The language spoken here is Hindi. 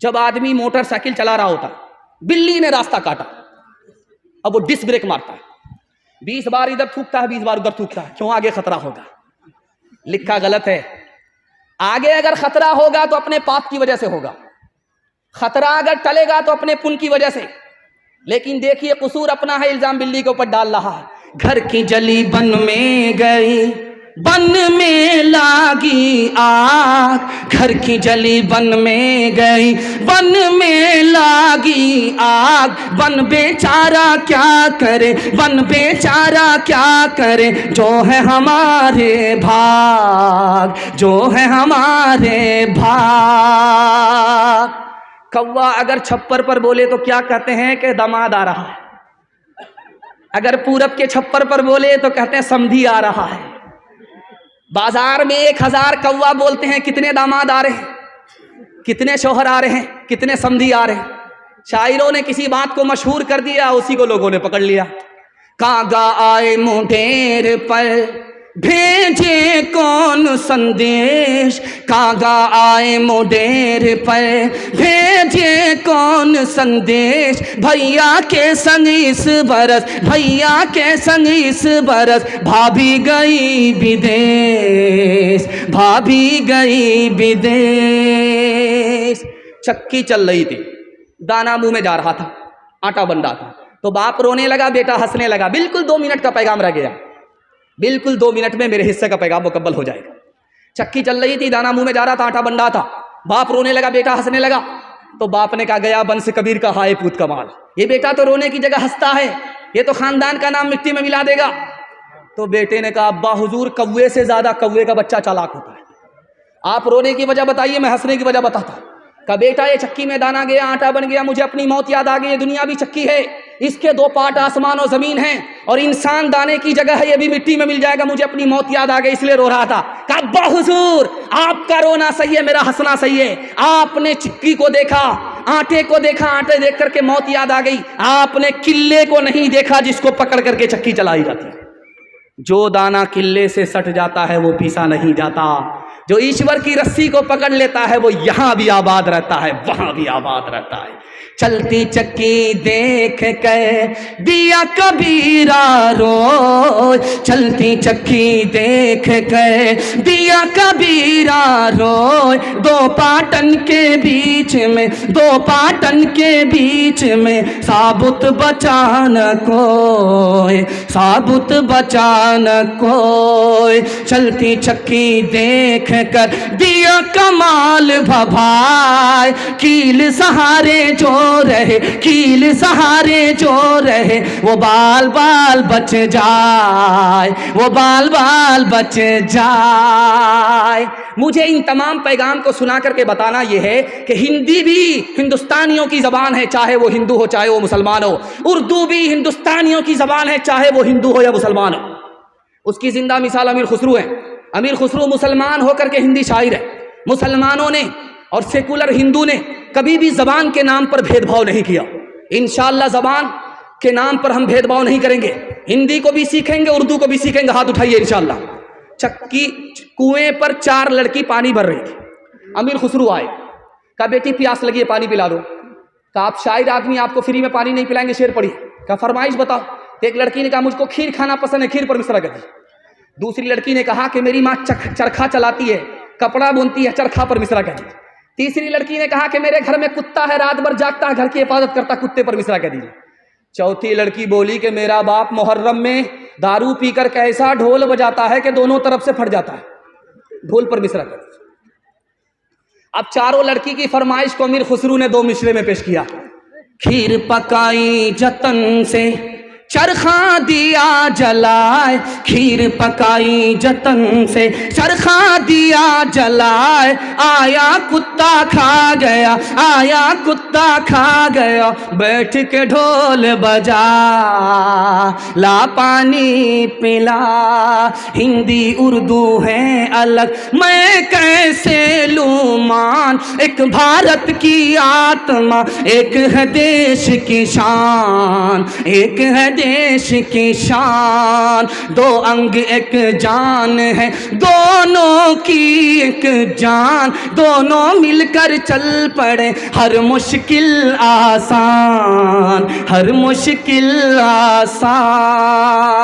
जब आदमी मोटरसाइकिल चला रहा होता, बिल्ली ने रास्ता काटा, अब वो डिस्क ब्रेक मारता है, 20 बार इधर थूकता है, 20 बार उधर थूकता है, क्यों? आगे खतरा होगा। लिखा गलत है। आगे अगर खतरा होगा तो अपने पाप की वजह से होगा, खतरा अगर टलेगा तो अपने पुण्य की वजह से। लेकिन देखिए कसूर अपना है, इल्जाम बिल्ली के ऊपर डाल रहा है। घर की जली बन में गई, बन में लागी आग, घर की जली बन में गई, बन में लागी आग, बन बेचारा क्या करे, बन बेचारा क्या करे, जो है हमारे भाग, जो है हमारे भाग। कौवा अगर छप्पर पर बोले तो क्या कहते हैं कि दामाद आ रहा है, अगर पूरब के छप्पर पर बोले तो कहते हैं समधी आ रहा है। बाजार में 1000 कौवा बोलते हैं, कितने दामाद आ रहे हैं, कितने शौहर आ रहे हैं, कितने समधी आ रहे हैं। शायरों ने किसी बात को मशहूर कर दिया, उसी को लोगों ने पकड़ लिया। कागा आए मुंडेर पर भेजे कौन संदेश, कागा आए मुंडेर पर भेजे कौन संदेश, भैया के संग इस बरस, भैया के संग इस बरस, भाभी गई विदेश, भाभी गई विदेश। चक्की चल रही थी, दाना मुंह में जा रहा था, आटा बन रहा था, तो बाप रोने लगा, बेटा हंसने लगा। बिल्कुल 2 मिनट का पैगाम रह गया, बिल्कुल 2 मिनट में मेरे हिस्से का पैगाम मुकम्मल हो जाएगा। चक्की चल रही थी, दाना मुंह में जा रहा था, आटा बन रहा था, बाप रोने लगा, बेटा हंसने लगा। तो बाप ने कहा, गया बंस कबीर का हाय पूत कमाल, ये बेटा तो रोने की जगह हंसता है, ये तो खानदान का नाम मिट्टी में मिला देगा। तो बेटे ने कहा, अब्बा हुजूर कौवे से ज्यादा कौवे का बच्चा चालाक होता है, आप रोने की वजह बताइए, मैं हंसने की वजह बताता। कहा, बेटा ये चक्की में दाना गया, आटा बन गया, मुझे अपनी मौत याद आ गई। ये दुनिया भी चक्की है, इसके 2 पार्ट आसमान और जमीन हैं, और इंसान दाने की जगह है, ये भी मिट्टी में मिल जाएगा, मुझे अपनी मौत याद आ गई इसलिए रो रहा था। कहा, अब्बा हुजूर आपका रोना सही है, मेरा हंसना सही है। आपने चक्की को देखा, आटे को देखा, आटे देख करके मौत याद आ गई, आपने किल्ले को नहीं देखा जिसको पकड़ करके चक्की चलाई जाती है। जो दाना किल्ले से सट जाता है वो पीसा नहीं जाता, जो ईश्वर की रस्सी को पकड़ लेता है वो यहाँ भी आबाद रहता है, वहां भी आबाद रहता है। चलती चक्की देख के दिया कबीरा रोए, चलती चक्की देख के दिया कबीरा रोए, 2 पाटन के बीच में, 2 पाटन के बीच में, साबुत बचा न कोई, साबुत बचा न कोई। चलती चक्की देख कर दिया कमाल भभाए, कील सहारे जो रहे, कील सहारे जो रहे, वो बाल बाल बच जाए, वो बाल बाल बच जाए। मुझे इन तमाम पैगाम को सुना करके बताना यह है कि हिंदी भी हिंदुस्तानियों की ज़बान है, चाहे वो हिंदू हो चाहे वो मुसलमान हो। उर्दू भी हिंदुस्तानियों की ज़बान है, चाहे वो हिंदू हो या मुसलमान हो। उसकी जिंदा मिसाल अमीर खुसरू है। अमीर खुसरू मुसलमान होकर के हिंदी शायर है। मुसलमानों ने और सेकुलर हिंदू ने कभी भी ज़बान के नाम पर भेदभाव नहीं किया। इंशाअल्लाह ज़बान के नाम पर हम भेदभाव नहीं करेंगे, हिंदी को भी सीखेंगे, उर्दू को भी सीखेंगे। हाथ उठाइए इंशाअल्लाह। चक्की कुएं पर 4 लड़की पानी भर रही थी। अमीर खुसरू आए, कहा बेटी प्यास लगी है, पानी पिला दो। कहा आप शायर आदमी, आपको फ्री में पानी नहीं पिलाएंगे, शेर पढ़िए। कहा फरमाइश बताओ। एक लड़की ने कहा मुझको खीर खाना पसंद है, खीर पर मिसरा कर दी। दूसरी लड़की ने कहा कि मेरी माँ चरखा चलाती है, कपड़ा बुनती है, चरखा पर मिसरा कर दी। तीसरी लड़की ने कहा कि मेरे घर में कुत्ता है, रात भर जागता है, घर की हिफाजत करता, कुत्ते पर मिसरा कह दीजिए। चौथी लड़की बोली कि मेरा बाप मुहर्रम में दारू पीकर कैसा ढोल बजाता है कि दोनों तरफ से फट जाता है, ढोल पर मिसरा कर दीजिए। अब चारों लड़की की फरमाइश को अमीर खुसरू ने 2 मिसरे में पेश किया। खीर पकाई जतन से, चरखा दिया जलाए, खीर पकाई जतन से, चरखा दिया जलाए, आया कुत्ता खा गया, आया कुत्ता खा गया, बैठ के ढोल बजा, ला पानी पिला। हिंदी उर्दू है अलग, मैं कैसे लूं मान, एक भारत की आत्मा, एक है देश की शान, एक है देश की शान, दो अंग एक जान है, दोनों की एक जान, दोनों मिलकर चल पड़े हर मुश्किल आसान, हर मुश्किल आसान।